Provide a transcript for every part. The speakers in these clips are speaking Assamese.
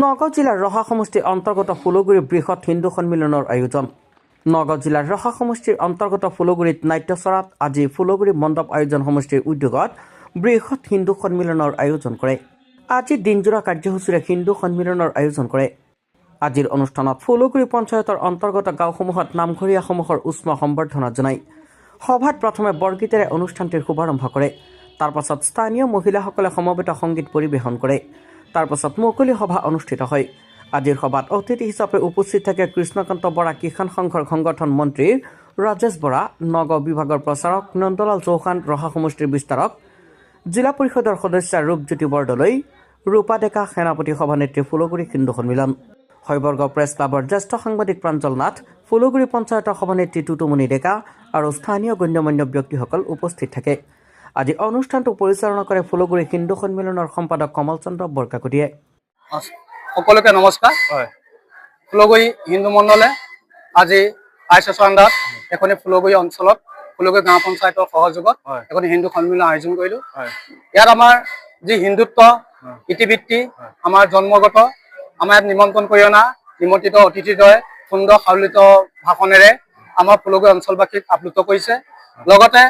নগাঁও জিলাৰ ৰহা সমষ্টিৰ অন্তৰ্গত ফুলগুৰি বৃহৎ হিন্দু সন্মিলনৰ আয়োজন। নগাঁও জিলাৰ ৰহা সমষ্টিৰ অন্তৰ্গত ফুলগুৰিত নাট্যচৰাত আজি ফুলগুৰি মণ্ডপ আয়োজন সমষ্টিৰ উদ্যোগত বৃহৎ হিন্দু সন্মিলনৰ আয়োজন কৰে। আজি দিনজোৰা কাৰ্যসূচীৰে হিন্দু সন্মিলনৰ আয়োজন কৰে। আজিৰ অনুষ্ঠানত ফুলগুৰি পঞ্চায়তৰ অন্তৰ্গত গাঁওসমূহত নামঘৰীয়াসমূহৰ উষ্ম সম্বৰ্ধনা জনায়। সভাত প্ৰথমে বৰগীতেৰে অনুষ্ঠানটিৰ শুভাৰম্ভ কৰে। তাৰ পাছত স্থানীয় মহিলাসকলে সমবেত সংগীত পৰিৱেশন কৰে। তাৰ পাছত মুকলি সভা অনুষ্ঠিত হয়। আজিৰ সভাত অতিথি হিচাপে উপস্থিত থাকে কৃষ্ণকান্ত বৰা কিষাণ সংঘৰ সংগঠন মন্ত্ৰী ৰাজেশ বৰা, নগাঁও বিভাগৰ প্ৰচাৰক নন্দলাল চৌহান, ৰহা সমষ্টিৰ বিস্তাৰক জিলা পৰিষদৰ সদস্য ৰূপজ্যোতি বৰদলৈ, ৰূপা ডেকা, সেনাপতি সভানেত্ৰী, ফুলগুৰি হিন্দু সন্মিলন, হৈবৰ্গ প্ৰেছ ক্লাবৰ জ্যেষ্ঠ সাংবাদিক প্ৰাঞ্জল নাথ, ফুলগুৰি পঞ্চায়তৰ সভানেত্ৰী টুটুমণি ডেকা আৰু স্থানীয় গণ্যমান্য ব্যক্তিসকল উপস্থিত থাকে। আজি অনুষ্ঠানটো পৰিচালনা কৰে ফুলগুৰি হিন্দু সন্মিলনৰ সম্পাদক কমল চন্দ্ৰ বৰকাকতিয়ে। সকলোকে নমস্কাৰ। ফুলগুৰি হিন্দু মণ্ডলে আজি আইচন্দাত এখন ফুলগুৰি অঞ্চলত ফুলগুৰি গাঁও পঞ্চায়তৰ সহযোগত এখন হিন্দু সন্মিলন আয়োজন কৰিলো। ইয়াত আমাৰ যি হিন্দুত্ব ইতিবৃত্তি আমাৰ জন্মগত আমাৰ ইয়াত নিমন্ত্ৰণ কৰি অনা নিমন্ত্ৰিত অতিথিদ্বয়ে সুন্দৰ সাউলিত ভাষণেৰে আমাৰ ফুলগুৰি অঞ্চলবাসীক আপ্লুত কৰিছে। লগতে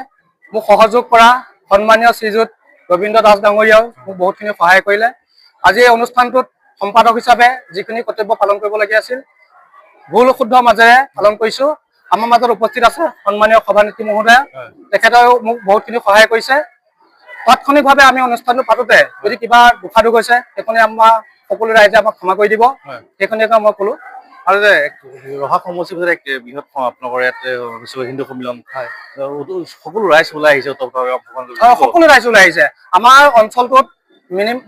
মোক সহযোগ কৰা সন্মানীয় শ্ৰীযুত ৰবীন্দ্ৰ দাস ডাঙৰীয়াও মোক বহুতখিনি সহায় কৰিলে। আজি এই অনুষ্ঠানটোত সম্পাদক হিচাপে যিখিনি কৰ্তব্য পালন কৰিবলগীয়া আছিল ভুল শুদ্ধ মাজেৰে পালন কৰিছো। আমাৰ মাজত উপস্থিত আছে সন্মানীয় সভানেত্ৰী মহোদয়া, তেখেতেও মোক বহুতখিনি সহায় কৰিছে। তাৎক্ষণিকভাৱে আমি অনুষ্ঠানটো পাতোতে যদি কিবা দুখাদুখ হৈছে সেইখিনি আমাৰ সকলো ৰাইজে আমাক ক্ষমা কৰি দিব, সেইখিনিকে মই ক'লো। আৰু যে ৰহা সমষ্টিৰ ভিতৰত এক বৃহৎ আপোনালোকৰ ইয়াত হিন্দু সন্মিলন সকলো ৰাইজ ওলাই আহিছে। সকলো ৰাইজ ওলাই আহিছে। আমাৰ অঞ্চলটোত মিনিমাম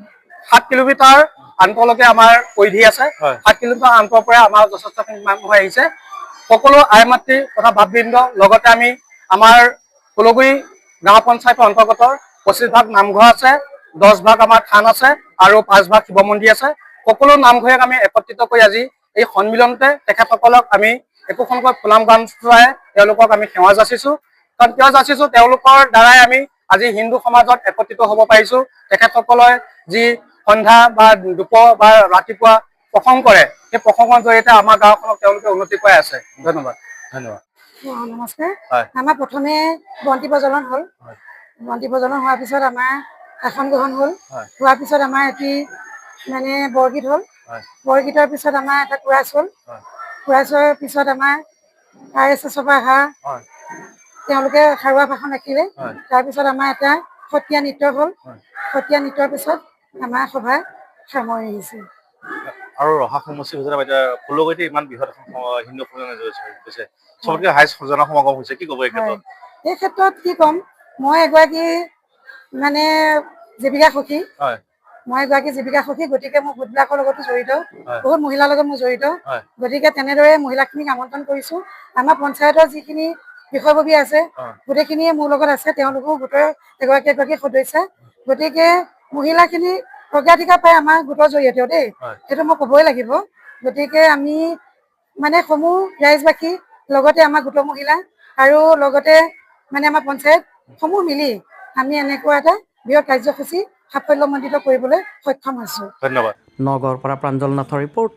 7 কিলোমিটাৰ আন্তলৈকে আমাৰ পৰিধি আছে। 7 কিলোমিটাৰ আন্তৰ পৰা আমাৰ যথেষ্টখিনি মানুহ আহিছে। সকলো আই মাতৃ তথা ভাতবৃন্দ, লগতে আমি আমাৰ ফুলগুৰি গাঁও পঞ্চায়তৰ অন্তৰ্গত 25 ভাগ নামঘৰ আছে, 10 ভাগ আমাৰ থান আছে আৰু 5 ভাগ শিৱ মন্দিৰ আছে। সকলো নামঘৰীয়াক আমি একত্ৰিত কৰি আজি এই সন্মিলনতে তেখেতসকলক আমি একোখনকৈ ফুলাম গান চলাই তেওঁলোকক আমি সেৱা যাচিছো। কাৰণ কিয় যাচিছো, তেওঁলোকৰ দ্বাৰাই আমি আজি হিন্দু সমাজত একত্ৰিত হ'ব পাৰিছো। তেখেতসকলে যি সন্ধ্যা বা দুপৰ বা ৰাতিপুৱা প্ৰসংগ কৰে, সেই প্ৰসংগৰ জৰিয়তে আমাৰ গাঁওখনক তেওঁলোকে উন্নতি কৰাই আছে। ধন্যবাদ। ধন্যবাদ। নমস্কাৰ। আমাৰ প্ৰথমে বন্তি প্ৰজ্বলন হ'ল। বন্তি প্ৰজ্বলন হোৱাৰ পিছত আমাৰ আসন গ্ৰহণ হ'ল। হোৱাৰ পিছত আমাৰ এটি মানে বৰগীত হ'ল। বৰগীতৰ পিছত আমাৰ এটা কোৰাছ হ'ল। কোৰাছৰ পিছত আমাৰ RSSৰ পৰা অহা তেওঁলোকে সাৰুৱা ভাষণ ৰাখিলে। তাৰপিছত আমাৰ এটা সত্ৰীয়া নৃত্য হ'ল। সত্ৰীয়া নৃত্যৰ পিছত আমাৰ সভা সামৰি আহিছে। আৰু ৰহা সমষ্টিৰ ভিতৰত এতিয়া ফুলগুৰিতে ইমান বৃহৎ হিন্দু সন্মিলন হৈছে, চবতকে হাইষ্ট জনসমাগম হৈছে, কি ক'ব এই ক্ষেত্ৰত? এই ক্ষেত্ৰত কি ক'ম, মই এগৰাকী মানে জীৱিকা সখী। গতিকে মোৰ গোটবিলাকৰ লগতো জড়িত, বহুত মহিলাৰ লগত মই জড়িত। গতিকে তেনেদৰে মহিলাখিনিক আমন্ত্ৰণ কৰিছো। আমাৰ পঞ্চায়তৰ যিখিনি বিষয়ববী আছে গোটেইখিনিয়ে মোৰ লগত আছে, তেওঁলোকো গোটৰ এগৰাকী এগৰাকী সদস্য। গতিকে মহিলাখিনি অগ্ৰাধিকাৰ পায় আমাৰ গোটৰ জৰিয়তেও দেই, সেইটো মই ক'বই লাগিব। গতিকে আমি মানে সমূহ ৰাইজবাসী লগতে আমাৰ গোটৰ মহিলা আৰু লগতে মানে আমাৰ পঞ্চায়ত সমূহ মিলি আমি এনেকুৱা এটা বৃহৎ কাৰ্যসূচী সাফল্যমণ্ডিত কৰিবলৈ সক্ষম হৈছো। ধন্যবাদ। নগাঁৱৰ পৰা প্ৰাঞ্জল নাথৰ ৰিপৰ্ট।